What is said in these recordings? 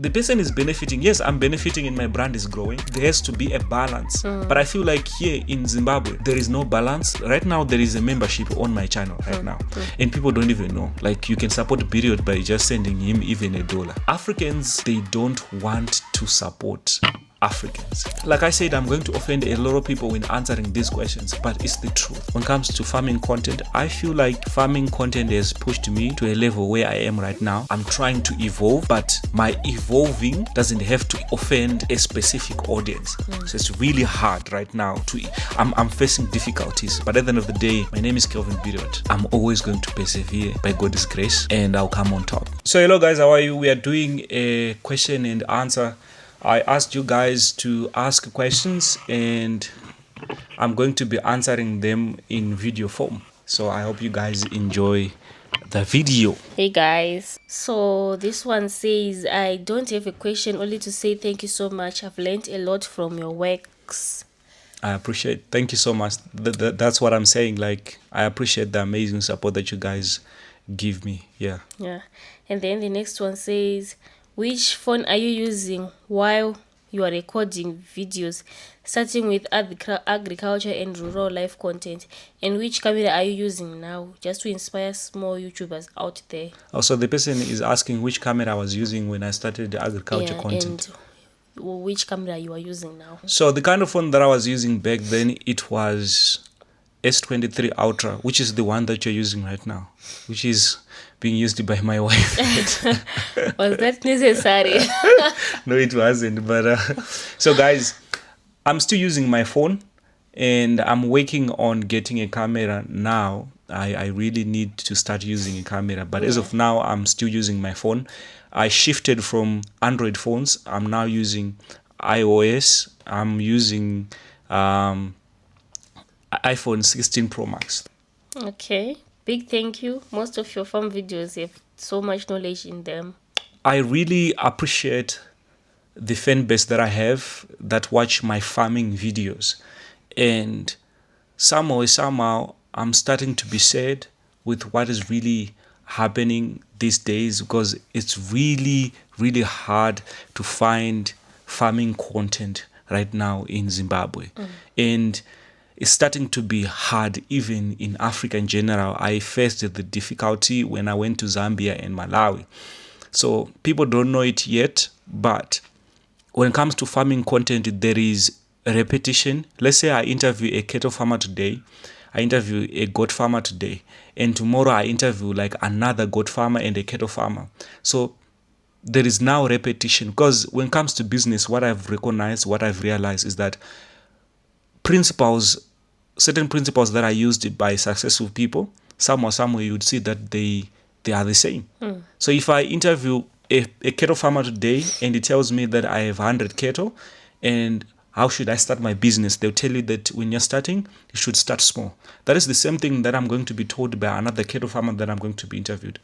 the person is benefiting. Yes, I'm benefiting and my brand is growing. There has to be a balance. But I feel like here in Zimbabwe, there is no balance. Right now, there is a membership on my channel right now. And people don't even know. Like, you can support Period by just sending him even $1. Africans, they don't want to support Africans. Like I said, I'm going to offend a lot of people when answering these questions, but it's the truth. When it comes to farming content, I feel like farming content has pushed me to a level where I am right now. I'm trying to evolve, but my evolving doesn't have to offend a specific audience. So it's really hard right now I'm facing difficulties, but at the end of the day, my name is Kelvin Period. I'm always going to persevere by God's grace, and I'll come on top. So hello guys, how are you? We are doing a question and answer. I asked you guys to ask questions and I'm going to be answering them in video form. So I hope you guys enjoy the video. Hey guys, so this one says, I don't have a question, only to say thank you so much. I've learned a lot from your works. I appreciate, thank you so much. That's what I'm saying. Like, I appreciate the amazing support that you guys give me. Yeah. And then the next one says, which phone are you using while you are recording videos, starting with agriculture and rural life content? And which camera are you using now, just to inspire small YouTubers out there? Also, the person is asking which camera I was using when I started the agriculture content. And which camera you are using now. So the kind of phone that I was using back then, it was S23 Ultra, which is the one that you're using right now, which is being used by my wife. Was that necessary? No, it wasn't. But so guys, I'm still using my phone and I'm working on getting a camera now. I really need to start using a camera, but as of now, I'm still using my phone. I shifted from Android phones. I'm now using iOS. I'm using iPhone 16 Pro Max. Okay, big thank you. Most of your farm videos have so much knowledge in them. I really appreciate the fan base that I have that watch my farming videos, and somehow I'm starting to be sad with what is really happening these days, because it's really hard to find farming content right now in Zimbabwe. And it's starting to be hard even in Africa in general. I faced the difficulty when I went to Zambia and Malawi. So people don't know it yet, but when it comes to farming content, there is a repetition. Let's say I interview a cattle farmer today, I interview a goat farmer today, and tomorrow I interview like another goat farmer and a cattle farmer. So there is now repetition, because when it comes to business, what I've recognized, what I've realized is that certain principles that are used by successful people, somewhere you would see that they are the same. So if I interview a cattle farmer today and he tells me that I have 100 cattle and how should I start my business, they'll tell you that when you're starting, you should start small. That is the same thing that I'm going to be told by another cattle farmer that I'm going to be interviewed,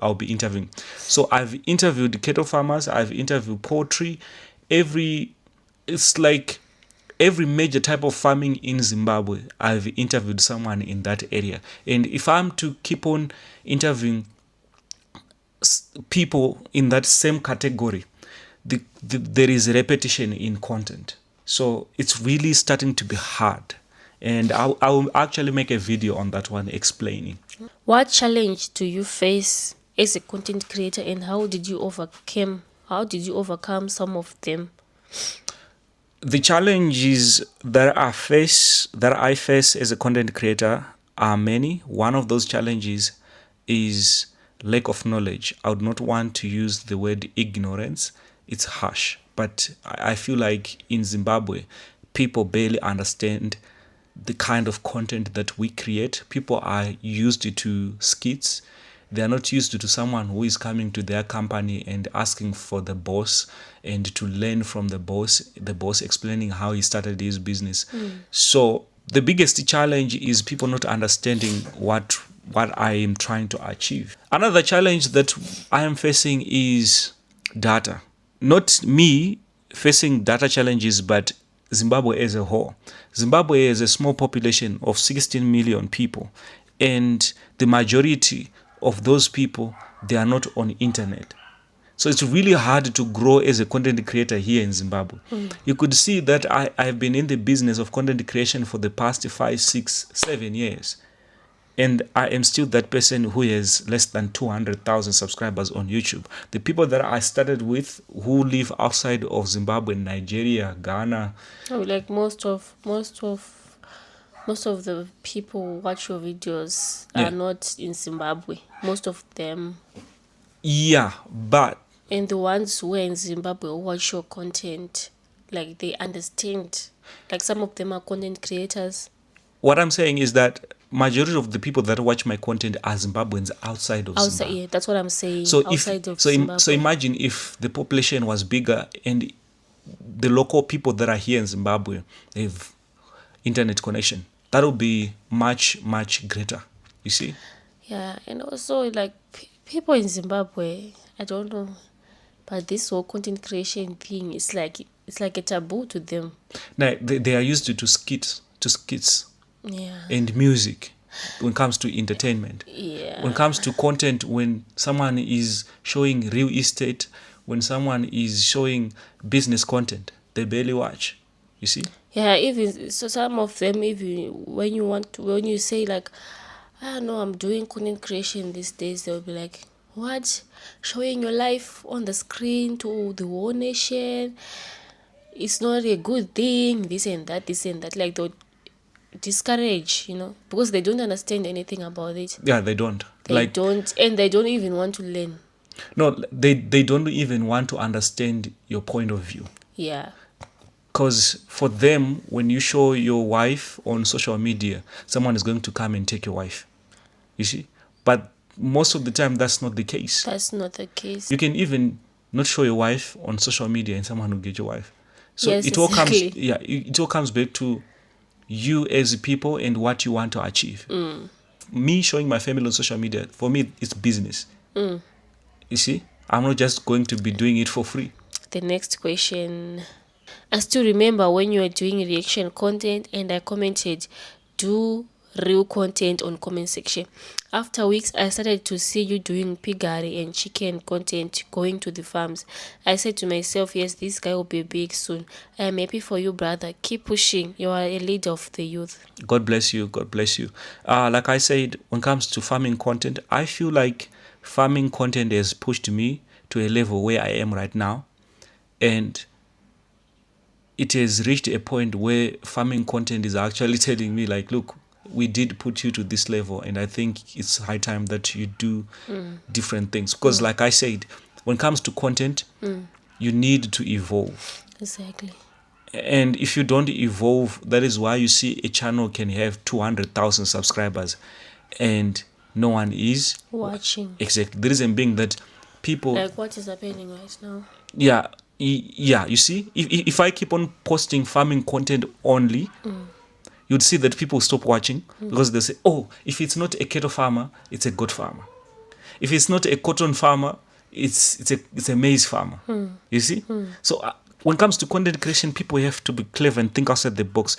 I'll be interviewing. So I've interviewed cattle farmers, I've interviewed poultry, it's like every major type of farming in Zimbabwe, I've interviewed someone in that area. And if I'm to keep on interviewing people in that same category, there is repetition in content. So it's really starting to be hard. And I'll actually make a video on that one explaining. What challenge do you face as a content creator, and how did you overcome some of them? The challenges that I face as a content creator are many. One of those challenges is lack of knowledge. I would not want to use the word ignorance. It's harsh, but I feel like in Zimbabwe, people barely understand the kind of content that we create. People are used to skits. They are not used to someone who is coming to their company and asking for the boss and to learn from the boss explaining how he started his business. So the biggest challenge is people not understanding what I am trying to achieve. Another challenge that I am facing is data. Not me facing data challenges, but Zimbabwe as a whole. Zimbabwe is a small population of 16 million people, and the majority of those people, they are not on internet. So it's really hard to grow as a content creator here in Zimbabwe. You could see that I've been in the business of content creation for the past 5, 6, 7 years. And I am still that person who has less than 200,000 subscribers on YouTube. The people that I started with who live outside of Zimbabwe, Nigeria, Ghana. Oh, like most of the people who watch your videos Yeah. are not in Zimbabwe. Most of them. Yeah, but And the ones who are in Zimbabwe who watch your content, like they understand. Like some of them are content creators. what I'm saying is that majority of the people that watch my content are Zimbabweans outside of Outside, Zimbabwe. yeah, that's what I'm saying. So outside of so Zimbabwe. imagine if the population was bigger and the local people that are here in Zimbabwe have internet connection. That would be much, much greater. You see? Yeah, and also like people in Zimbabwe, I don't know, but this whole content creation thing is like a taboo to them. Now they are used to skits Yeah. and music when it comes to entertainment. Yeah. When it comes to content, when someone is showing real estate, when someone is showing business content, they barely watch. You see? Yeah, even so some of them, even when you say like, I know I'm doing content creation these days, they'll be like, what? Showing your life on the screen to the whole nation, it's not a good thing, this and that. Like they'll discourage, because they don't understand anything about it. Yeah, they don't. They don't even want to learn. No, they don't even want to understand your point of view. Yeah. Because for them, when you show your wife on social media, someone is going to come and take your wife. You see? But most of the time, that's not the case. That's not the case. You can even not show your wife on social media and someone will get your wife. So Yes, it all exactly. it all comes back to you as people and what you want to achieve. Me showing my family on social media, for me, it's business. You see? I'm not just going to be doing it for free. The next question. I still remember when you were doing reaction content and I commented, do real content on comment section. After weeks, I started to see you doing piggery and chicken content, going to the farms. I said to myself, yes, this guy will be big soon. I am happy for you, brother. Keep pushing. You are a leader of the youth. God bless you. God bless you. Like I said, when it comes to farming content, I feel like farming content has pushed me to a level where I am right now. And it has reached a point where farming content is actually telling me like, look, we did put you to this level. And I think it's high time that you do different things. Because like I said, when it comes to content, you need to evolve. Exactly. And if you don't evolve, that is why you see a channel can have 200,000 subscribers and no one is Watching. Exactly. The reason being that people... Like what is happening right now? Yeah, you see, if I keep on posting farming content only, you'd see that people stop watching because they say, oh, if it's not a cattle farmer, it's a goat farmer. If it's not a cotton farmer, it's a maize farmer. You see? So when it comes to content creation, people have to be clever and think outside the box.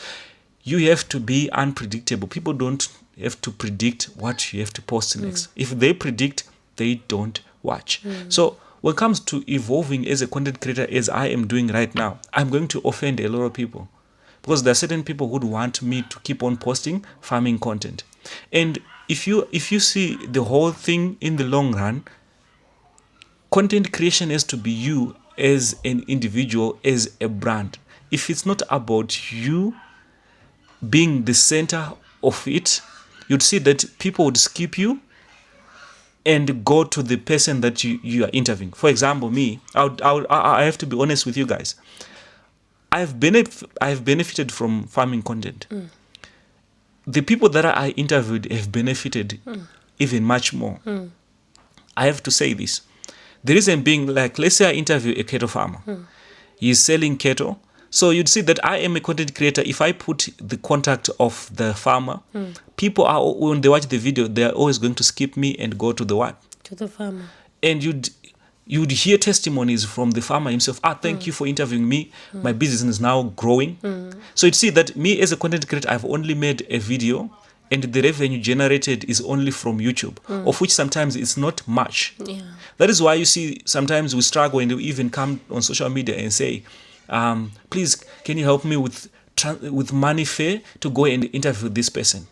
You have to be unpredictable. People don't have to predict what you have to post next. If they predict, they don't watch. So when it comes to evolving as a content creator, as I am doing right now, I'm going to offend a lot of people because there are certain people who would want me to keep on posting farming content. And if you see the whole thing in the long run, content creation has to be you as an individual, as a brand. If it's not about you being the center of it, you'd see that people would skip you and go to the person that you are interviewing. For example, me, I have to be honest with you guys. I've benefited from farming content. The people that I interviewed have benefited even much more. I have to say this. The reason being, like, let's say I interview a cattle farmer. He's selling cattle. So you'd see that I am a content creator. If I put the contact of the farmer, people are, when they watch the video, they're always going to skip me and go to the what? To the farmer. And you'd hear testimonies from the farmer himself. Thank you for interviewing me. My business is now growing. So you'd see that me as a content creator, I've only made a video and the revenue generated is only from YouTube, of which sometimes it's not much. Yeah. That is why you see sometimes we struggle and we even come on social media and say, please, can you help me with money fare to go and interview this person?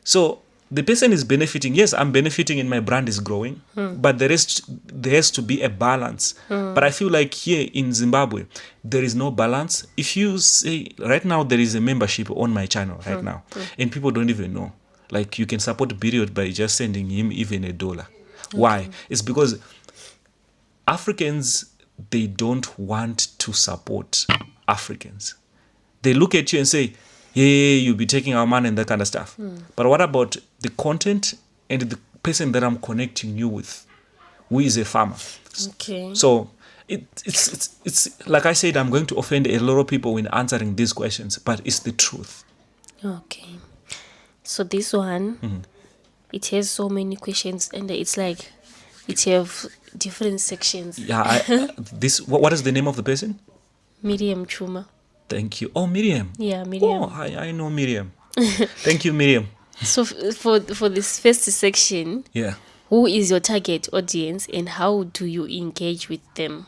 So the person is benefiting. Yes, I'm benefiting and my brand is growing, but there has to be a balance. But I feel like here in Zimbabwe, there is no balance. If you say, right now, there is a membership on my channel right now, and people don't even know. Like, you can support Biriot by just sending him even $1. Okay. Why? It's because Africans, they don't want to support Africans. They look at you and say, yeah, you'll be taking our money and that kind of stuff. But what about the content and the person that I'm connecting you with, who is a farmer? Okay. So it's like I said, I'm going to offend a lot of people when answering these questions, but it's the truth. Okay. So this one, it has so many questions, and it's like it have different sections. Yeah. What is the name of the person? Miriam Chuma. Thank you. Oh, Miriam. Yeah, Miriam. Oh, I know Miriam. Thank you, Miriam. So for this first section, Yeah. who is your target audience and how do you engage with them?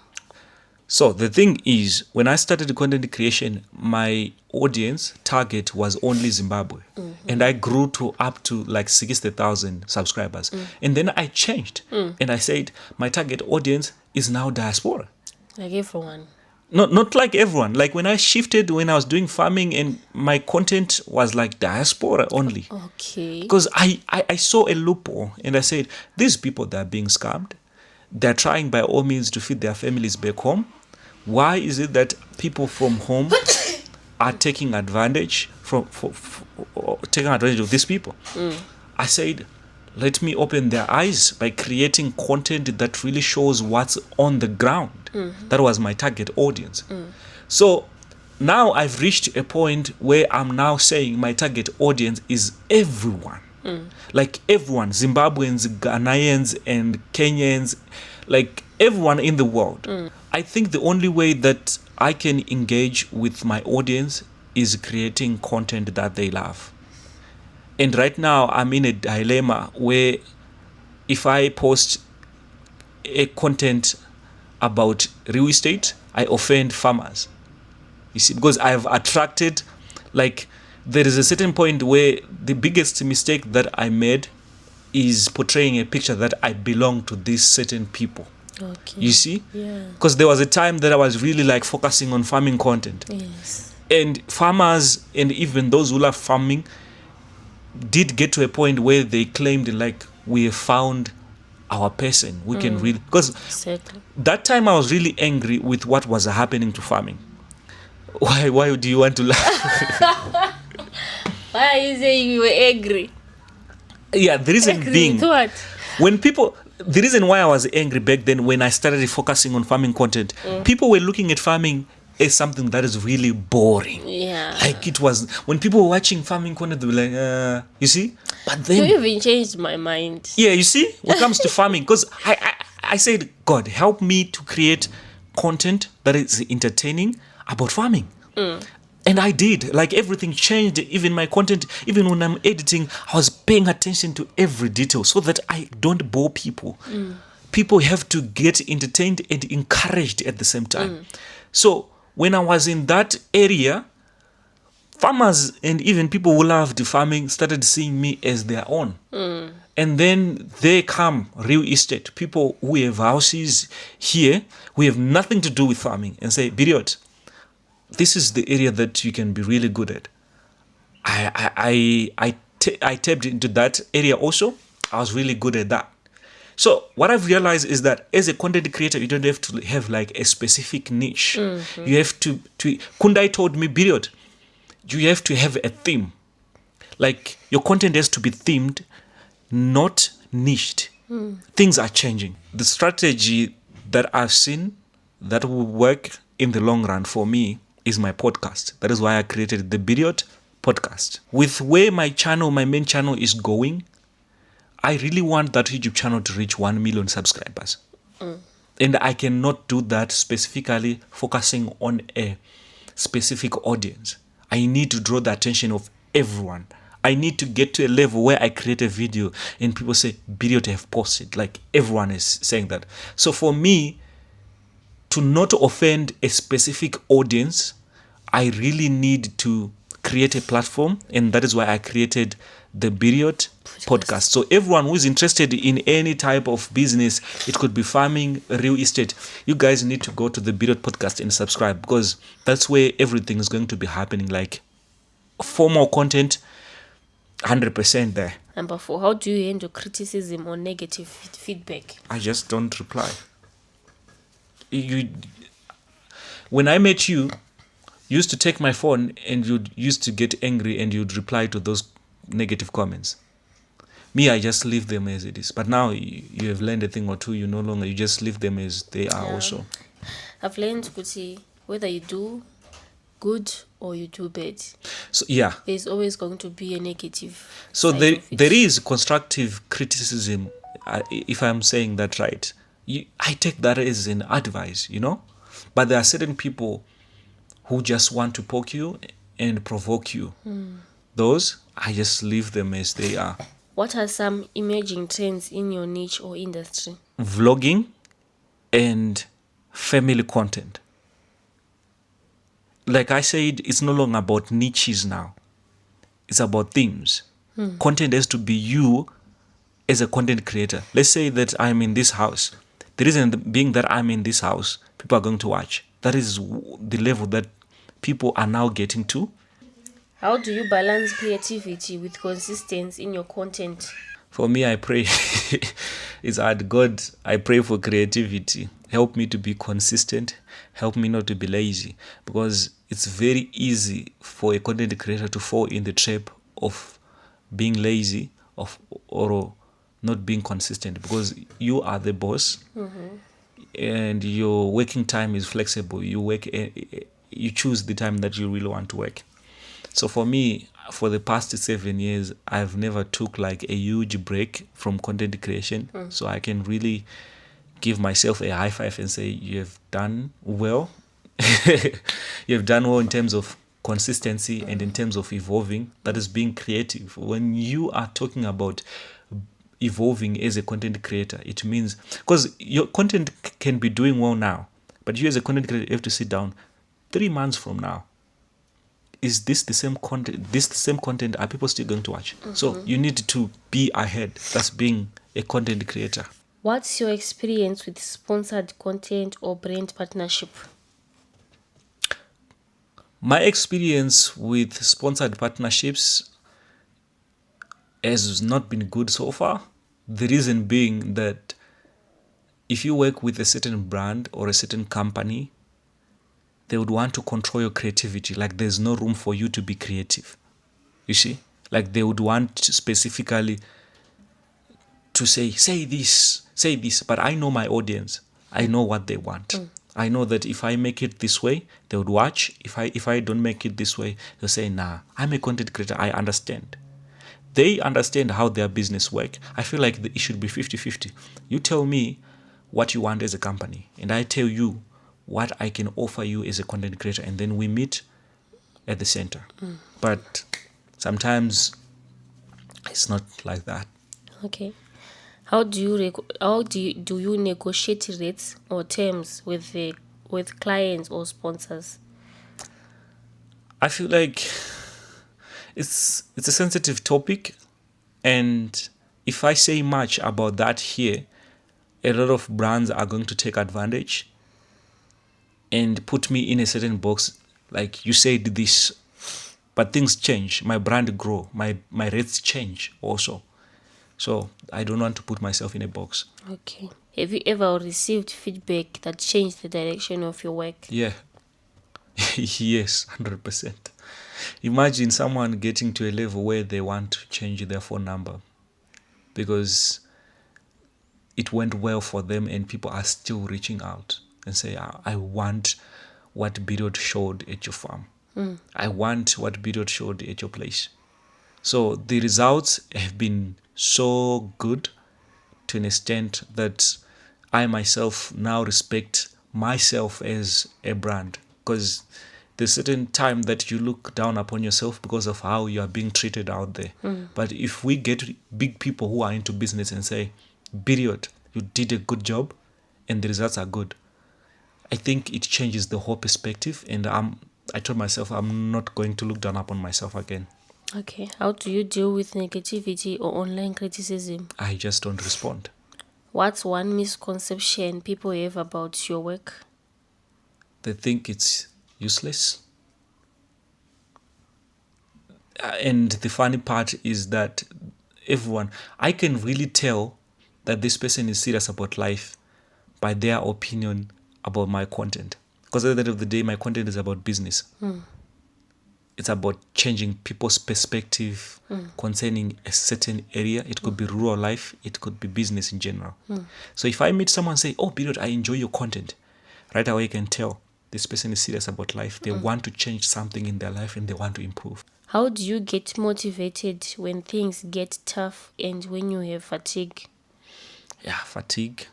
So the thing is, when I started content creation, my audience target was only Zimbabwe. And I grew up to like 60,000 subscribers. And then I changed. And I said, my target audience is now diaspora. Like everyone. Not like everyone. Like when I shifted, when I was doing farming, and my content was like diaspora only. Okay. Because I saw a loophole and I said, these people that are being scammed, they're trying by all means to feed their families back home. Why is it that people from home are taking advantage taking advantage of these people? I said, let me open their eyes by creating content that really shows what's on the ground. That was my target audience. So now I've reached a point where I'm now saying my target audience is everyone. Like everyone, Zimbabweans, Ghanaians, and Kenyans, like everyone in the world. I think the only way that I can engage with my audience is creating content that they love. And right now I'm in a dilemma where if I post a content about real estate, I offend farmers. You see, because I've attracted, like, there is a certain point where the biggest mistake that I made is portraying a picture that I belong to these certain people. Okay. You see? Yeah. Because there was a time that I was really like focusing on farming content. Yes. And farmers and even those who love farming did get to a point where they claimed like, we have found our person. We can really, because Exactly. that time I was really angry with what was happening to farming. Why do you want to laugh? Why are you saying you were angry? Yeah, the reason Angry being, with what? the reason why I was angry back then when I started focusing on farming content, people were looking at farming as something that is really boring. Yeah. Like it was, when people were watching farming content, they were like, you see? But then, You even changed my mind. yeah, you see, when it comes to farming, because I said, God, help me to create content that is entertaining about farming. And I did. Like everything changed, even my content, even when I'm editing, I was paying attention to every detail so that I don't bore people. People have to get entertained and encouraged at the same time. So when I was in that area, farmers and even people who loved farming started seeing me as their own. And then they come real estate, people who have houses here, who have nothing to do with farming, and say, Biriot, this is the area that you can be really good at. I tapped into that area also. I was really good at that. So what I've realized is that as a content creator, you don't have to have like a specific niche. You have to Kundai told me, Biriot, you have to have a theme. Like your content has to be themed, not niched. Things are changing. The strategy that I've seen that will work in the long run for me is my podcast. That is why I created the Biriot podcast. With where my main channel is going, I really want that YouTube channel to reach 1 million subscribers. And I cannot do that specifically focusing on a specific audience. I need to draw the attention of everyone. I need to get to a level where I create a video and people say, Biriot have posted. Like everyone is saying that. So for me, to not offend a specific audience, I really need to create a platform, and that is why I created the Biriot podcast. So everyone who is interested in any type of business, it could be farming, real estate, you guys need to go to the Biriot podcast and subscribe, because that's where everything is going to be happening. Like formal content, 100% there. Number 4, how do you handle criticism or negative feedback? I just don't reply. When I met you used to take my phone and you used to get angry and you'd reply to those negative comments. Me, I just leave them as it is. But now you have learned a thing or two, you no longer, you just leave them as they are also. I've learned, Kuti, whether you do good or you do bad. So yeah. There's always going to be a negative. So there is constructive criticism, if I'm saying that right. I take that as an advice, But there are certain people who just want to poke you and provoke you. Those, I just leave them as they are. What are some emerging trends in your niche or industry? Vlogging and family content. Like I said, it's no longer about niches now. It's about themes. Content has to be you as a content creator. Let's say that I'm in this house. The reason being that I'm in this house, people are going to watch. That is the level that people are now getting to. How do you balance creativity with consistency in your content? For me, I pray. It's hard. God, I pray for creativity. Help me to be consistent. Help me not to be lazy. Because it's very easy for a content creator to fall in the trap of being lazy or not being consistent, because you are the boss and your working time is flexible. You choose the time that you really want to work. So for me, for the past 7 years, I've never took like a huge break from content creation. So I can really give myself a high five and say, you have done well. You have done well in terms of consistency and in terms of evolving. That is being creative. When you are talking about evolving as a content creator, it means, because your content can be doing well now, but you as a content creator, you have to sit down 3 months from now. Is this the same content? Are people still going to watch? So you need to be ahead. That's being a content creator. What's your experience with sponsored content or brand partnership? My experience with sponsored partnerships has not been good so far. The reason being that if you work with a certain brand or a certain company, they would want to control your creativity. Like there's no room for you to be creative. You see? Like they would want specifically to say this. But I know my audience. I know what they want. I know that if I make it this way, they would watch. If I don't make it this way, they'll say, nah, I'm a content creator. I understand. They understand how their business work. I feel like it should be 50-50. You tell me what you want as a company, and I tell you what I can offer you as a content creator, and then we meet at the center. But sometimes it's not like that. Okay. How do you negotiate rates or terms with clients or sponsors? I feel like it's a sensitive topic, and if I say much about that here, a lot of brands are going to take advantage and put me in a certain box. Like, you said this, but things change. My brand grow. My rates change also. So I don't want to put myself in a box. Okay. Have you ever received feedback that changed the direction of your work? Yeah. Yes, 100%. Imagine someone getting to a level where they want to change their phone number because it went well for them and people are still reaching out and say, I want what Biriot showed at your farm. I want what Biriot showed at your place. So the results have been so good to an extent that I myself now respect myself as a brand, because there's certain time that you look down upon yourself because of how you are being treated out there. But if we get big people who are into business and say, period, you did a good job and the results are good, I think it changes the whole perspective. And I told myself I'm not going to look down upon myself again. Okay. How do you deal with negativity or online criticism? I just don't respond. What's one misconception people have about your work? They think it's useless. And the funny part is that I can really tell that this person is serious about life by their opinion about my content. Because at the end of the day, my content is about business. It's about changing people's perspective concerning a certain area. It could be rural life. It could be business in general. So if I meet someone and say, oh, period, I enjoy your content, right away I can tell this person is serious about life. They want to change something in their life and they want to improve. How do you get motivated when things get tough and when you have fatigue? Yeah, fatigue.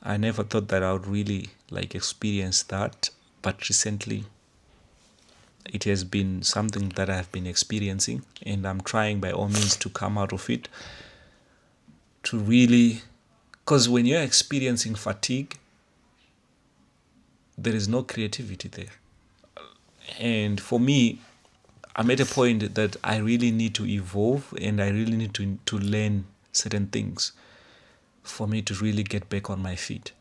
I never thought that I would really experience that, but recently it has been something that I have been experiencing, and I'm trying by all means to come out of it. Because when you're experiencing fatigue, there is no creativity there. And for me, I'm at a point that I really need to evolve and I really need to learn certain things for me to really get back on my feet.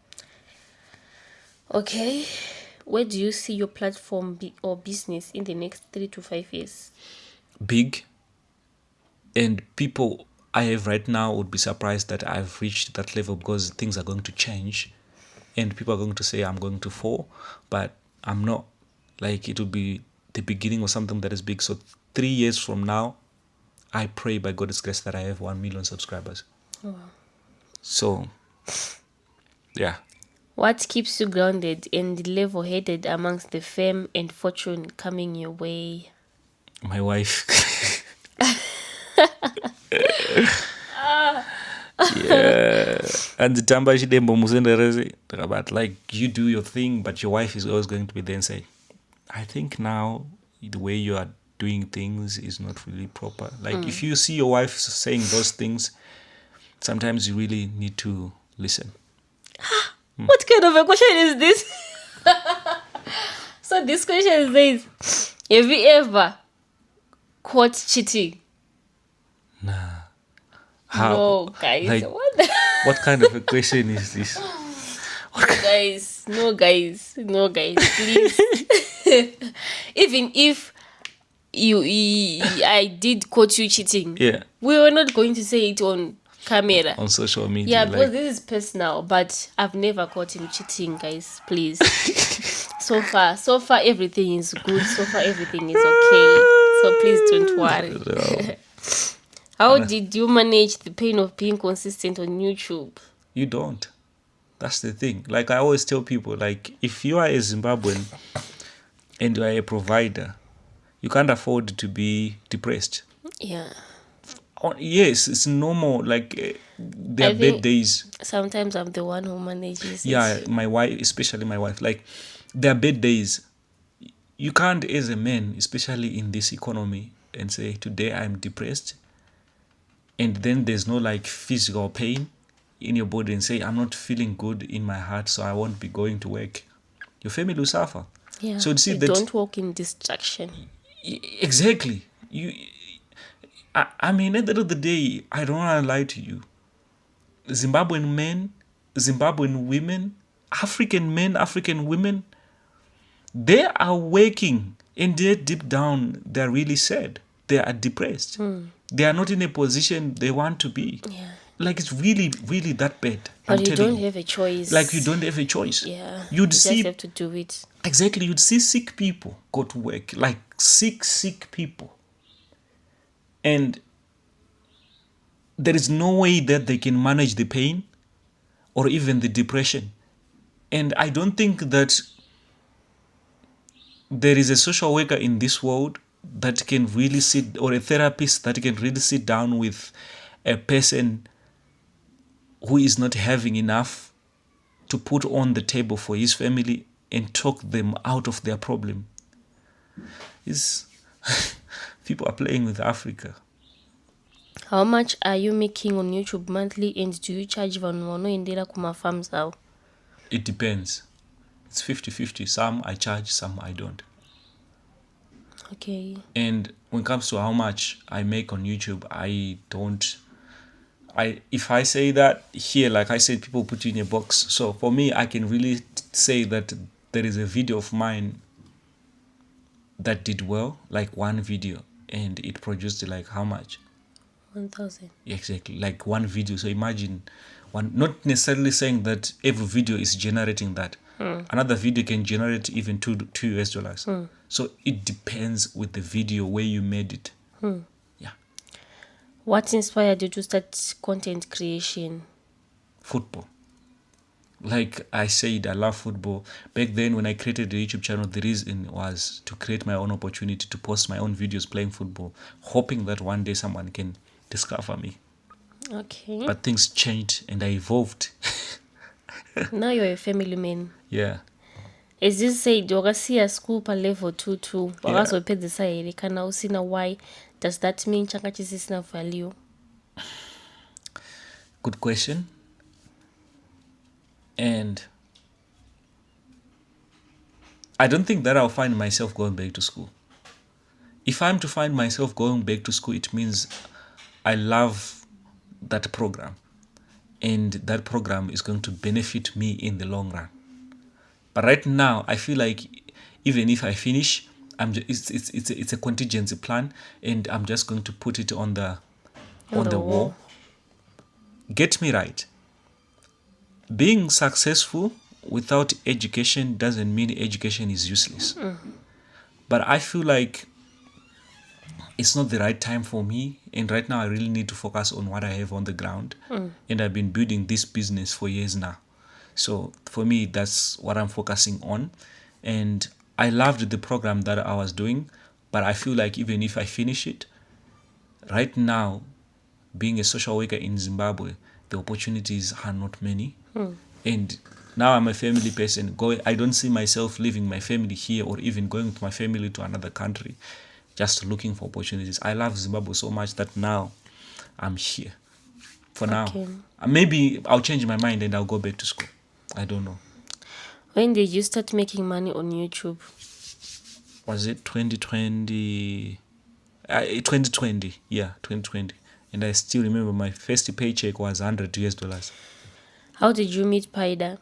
Okay. Where do you see your platform or business in the next 3 to 5 years? Big. And people I have right now would be surprised that I've reached that level because things are going to change. And people are going to say I'm going to fall. But I'm not. It will be the beginning of something that is big. So 3 years from now, I pray by God's grace that I have 1 million subscribers. Wow. So, yeah. What keeps you grounded and level-headed amongst the fame and fortune coming your way? My wife. Yeah. And the tamba chidembo musendereze. But you do your thing, but your wife is always going to be there and say, I think now the way you are doing things is not really proper. If you see your wife saying those things, sometimes you really need to listen. What kind of a question is this? So this question says, have you ever caught cheating? Nah. How? No, guys. What kind of a question is this? No, guys, please. Even if I did catch you cheating, yeah, we were not going to say it on camera, on social media. Yeah, because this is personal. But I've never caught him cheating, guys. Please. So far, everything is good. So far, everything is okay. So please don't worry. No. How did you manage the pain of being consistent on YouTube? You don't. That's the thing. I always tell people, if you are a Zimbabwean and you are a provider, you can't afford to be depressed. Yeah. Yes, it's normal. There are bad days. Sometimes I'm the one who manages. Yeah, my wife, especially my wife. There are bad days. You can't, as a man, especially in this economy, and say, today I'm depressed. And then there's no physical pain in your body and say, I'm not feeling good in my heart, so I won't be going to work. Your family will suffer. Yeah. So you don't walk in distraction. Exactly. I mean, at the end of the day, I don't want to lie to you. Zimbabwean men, Zimbabwean women, African men, African women, they are working and deep down, they're really sad. They are depressed. They are not in a position they want to be. Yeah. It's really, really that bad. But you don't have a choice. You don't have a choice. Yeah. You just have to do it. Exactly. You'd see sick people go to work. Sick people. And there is no way that they can manage the pain or even the depression. And I don't think that there is a social worker in this world that can really sit, or a therapist that can really sit down with a person who is not having enough to put on the table for his family and talk them out of their problem. Is people are playing with Africa. How much are you making on YouTube monthly, and do you charge vanhu vanoendera kumafarms avo? It depends. It's 50-50. Some I charge, some I don't. Okay. And when it comes to how much I make on YouTube, if I say that here, like I said, people put you in a box. So for me, I can really say that there is a video of mine that did well, like one video, and it produced like how much? 1,000. Exactly, like one video. So imagine one, not necessarily saying that every video is generating that. Another video can generate even $2. So it depends with the video where you made it. Yeah. What inspired you to start content creation? Football. Like I said, I love football. Back then when I created the YouTube channel, the reason was to create my own opportunity to post my own videos playing football, hoping that one day someone can discover me. Okay. But things changed and I evolved. Now you're a family man. Yeah. As you said, wakasiya school pa level 2 wakazopedzisa here kana usina. Why does that mean changa chisisina value? Good question. And I don't think that I'll find myself going back to school. If I'm to find myself going back to school, it means I love that program. And that program is going to benefit me in the long run. But right now, I feel like even if I finish, it's a contingency plan, and I'm just going to put it on the wall. Get me right. Being successful without education doesn't mean education is useless. But I feel like it's not the right time for me, and right now I really need to focus on what I have on the ground. And I've been building this business for years now. So for me, that's what I'm focusing on. And I loved the program that I was doing, but I feel like even if I finish it, right now, being a social worker in Zimbabwe, the opportunities are not many. And now I'm a family person. I don't see myself leaving my family here or even going with my family to another country, just looking for opportunities. I love Zimbabwe so much that now I'm here for now. Maybe I'll change my mind and I'll go back to school. I don't know. When did you start making money on YouTube? Was it 2020? 2020. Yeah, 2020. And I still remember my first paycheck was $100. How did you meet Paida?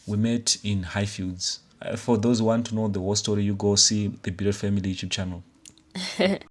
We met in Highfields. For those who want to know the whole story, you go see the Bearded Family YouTube channel.